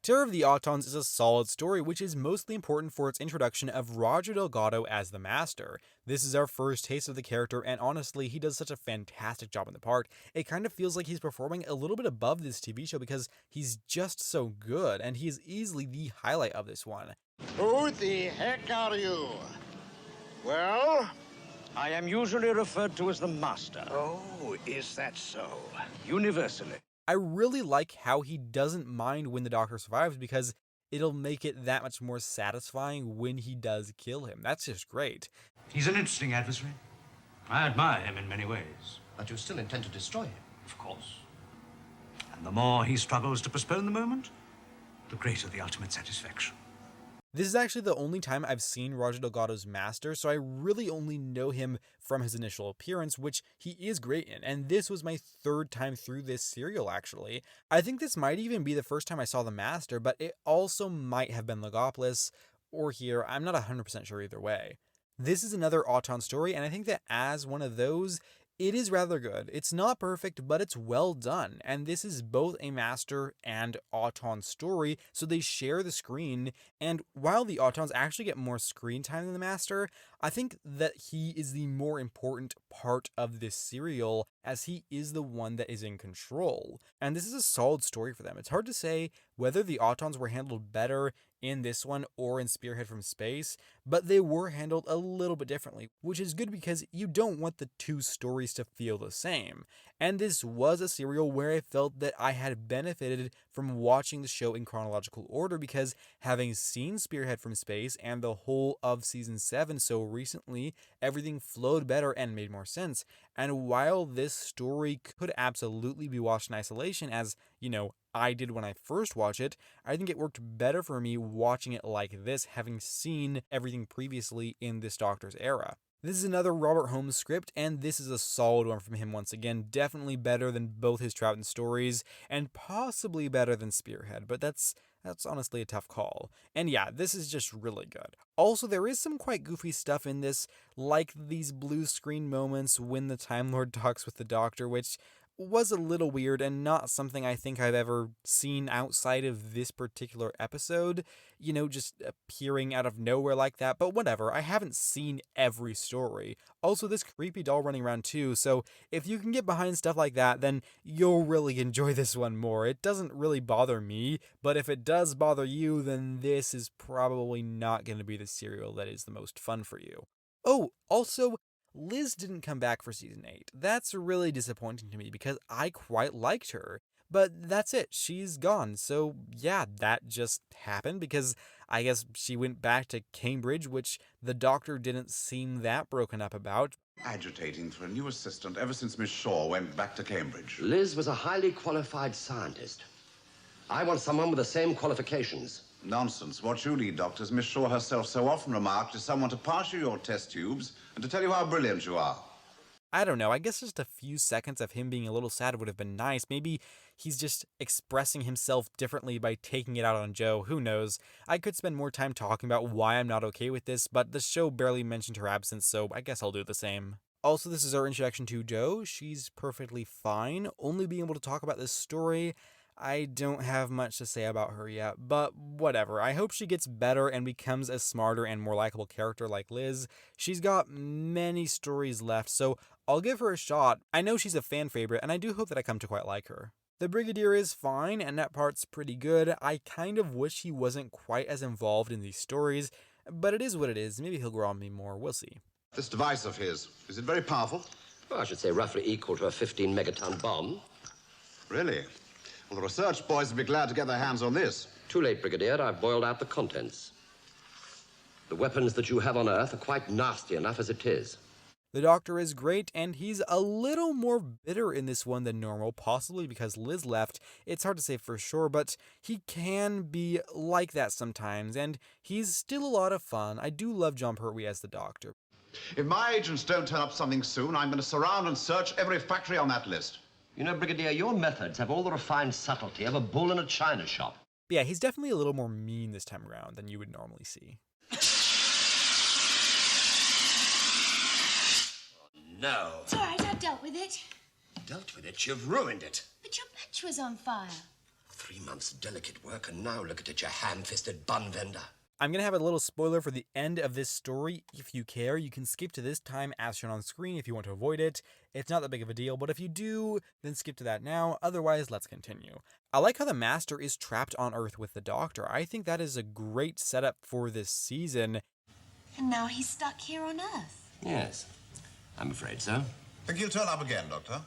Terror of the Autons is a solid story, which is mostly important for its introduction of Roger Delgado as the Master. This is our first taste of the character, and honestly, he does such a fantastic job in the part. It kind of feels like he's performing a little bit above this TV show because he's just so good, and he is easily the highlight of this one. Who the heck are you? Well? I am usually referred to as the Master. Oh, is that so? Universally. I really like how he doesn't mind when the Doctor survives because it'll make it that much more satisfying when he does kill him. That's just great. He's an interesting adversary. I admire him in many ways. But you still intend to destroy him? Of course. And the more he struggles to postpone the moment, the greater the ultimate satisfaction. This is actually the only time I've seen Roger Delgado's Master, so I really only know him from his initial appearance, which he is great in, and this was my third time through this serial, actually. I think this might even be the first time I saw the Master, but it also might have been Logopolis, or here, I'm not 100% sure either way. This is another Auton story, and I think that as one of those, it is rather good. It's not perfect, but it's well done, and this is both a Master and Auton story, so they share the screen, and while the Autons actually get more screen time than the Master, I think that he is the more important part of this serial, as he is the one that is in control, and this is a solid story for them. It's hard to say whether the Autons were handled better in this one or in Spearhead from Space, but they were handled a little bit differently, which is good because you don't want the two stories to feel the same. And this was a serial where I felt that I had benefited from watching the show in chronological order because having seen Spearhead from Space and the whole of Season 7 so recently, everything flowed better and made more sense. And while this story could absolutely be watched in isolation, as, I did when I first watched it, I think it worked better for me watching it like this, having seen everything previously in this Doctor's era. This is another Robert Holmes script, and this is a solid one from him once again. Definitely better than both his Troughton stories, and possibly better than Spearhead, but that's honestly a tough call. And yeah, this is just really good. Also, there is some quite goofy stuff in this, like these blue screen moments when the Time Lord talks with the Doctor, which was a little weird and not something I think I've ever seen outside of this particular episode, just appearing out of nowhere like that, but whatever, I haven't seen every story. Also, this creepy doll running around too, so if you can get behind stuff like that, then you'll really enjoy this one more. It doesn't really bother me, but if it does bother you, then this is probably not going to be the serial that is the most fun for you. Oh, also, Liz didn't come back for Season 8. That's really disappointing to me because I quite liked her. But that's it, she's gone. So yeah, that just happened because I guess she went back to Cambridge, which the Doctor didn't seem that broken up about. Agitating for a new assistant ever since Miss Shaw went back to Cambridge. Liz was a highly qualified scientist. I want someone with the same qualifications. Nonsense. What you need, doctors, Miss Shaw herself so often remarked, is someone to pass you your test tubes and to tell you how brilliant you are. I don't know, I guess just a few seconds of him being a little sad would have been nice. Maybe he's just expressing himself differently by taking it out on Jo, who knows. I could spend more time talking about why I'm not okay with this, but the show barely mentioned her absence, so I guess I'll do the same. Also, this is our introduction to Jo. She's perfectly fine. Only being able to talk about this story, I don't have much to say about her yet, but whatever. I hope she gets better and becomes a smarter and more likable character like Liz. She's got many stories left, so I'll give her a shot. I know she's a fan favorite, and I do hope that I come to quite like her. The Brigadier is fine, and that part's pretty good. I kind of wish he wasn't quite as involved in these stories, but it is what it is. Maybe he'll grow on me more. We'll see. This device of his, is it very powerful? Well, I should say roughly equal to a 15-megaton bomb. Really? Well, the research boys would be glad to get their hands on this. Too late, Brigadier. I've boiled out the contents. The weapons that you have on Earth are quite nasty enough as it is. The Doctor is great, and he's a little more bitter in this one than normal, possibly because Liz left. It's hard to say for sure, but he can be like that sometimes, and he's still a lot of fun. I do love John Pertwee as the Doctor. If my agents don't turn up something soon, I'm going to surround and search every factory on that list. You know, Brigadier, your methods have all the refined subtlety of a bull in a china shop. But yeah, he's definitely a little more mean this time around than you would normally see. No. It's all right, I've dealt with it. Dealt with it? You've ruined it. But your match was on fire. 3 months' delicate work, and now look at your ham-fisted bun vendor. I'm going to have a little spoiler for the end of this story. If you care, you can skip to this time as shown on screen if you want to avoid it. It's not that big of a deal, but if you do, then skip to that now. Otherwise, let's continue. I like how the Master is trapped on Earth with the Doctor. I think that is a great setup for this season. And now he's stuck here on Earth. Yes, I'm afraid so. Think he'll turn up again, Doctor?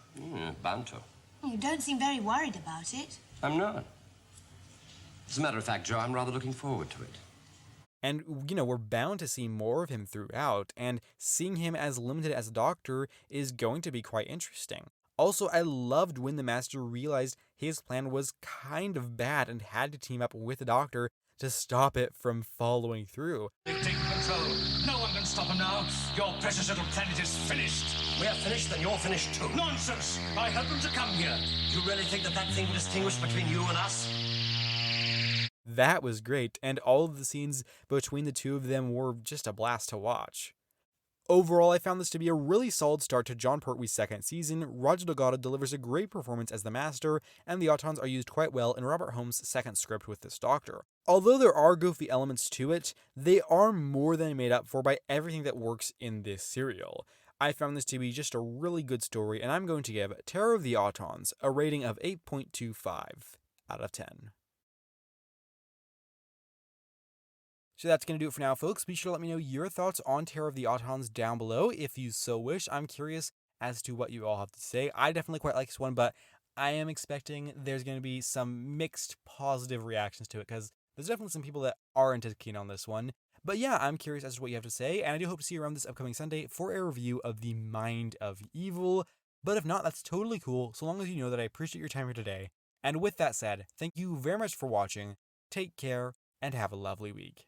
Bound to. You don't seem very worried about it. I'm not. As a matter of fact, Joe, I'm rather looking forward to it. And, we're bound to see more of him throughout, and seeing him as limited as a Doctor is going to be quite interesting. Also, I loved when the Master realized his plan was kind of bad and had to team up with the Doctor to stop it from following through. They've taken control. No one can stop them now. Your precious little planet is finished. We're finished, then you're finished too. Nonsense! I helped them to come here. You really think that thing will distinguish between you and us? That was great, and all of the scenes between the two of them were just a blast to watch. Overall, I found this to be a really solid start to Jon Pertwee's second season. Roger Delgado delivers a great performance as the Master, and the Autons are used quite well in Robert Holmes' second script with this Doctor. Although there are goofy elements to it, they are more than made up for by everything that works in this serial. I found this to be just a really good story, and I'm going to give Terror of the Autons a rating of 8.25 out of 10. So that's going to do it for now, folks. Be sure to let me know your thoughts on Terror of the Autons down below if you so wish. I'm curious as to what you all have to say. I definitely quite like this one, but I am expecting there's going to be some mixed positive reactions to it, because there's definitely some people that aren't as keen on this one. But yeah, I'm curious as to what you have to say, and I do hope to see you around this upcoming Sunday for a review of The Mind of Evil. But if not, that's totally cool, so long as you know that I appreciate your time here today. And with that said, thank you very much for watching, take care, and have a lovely week.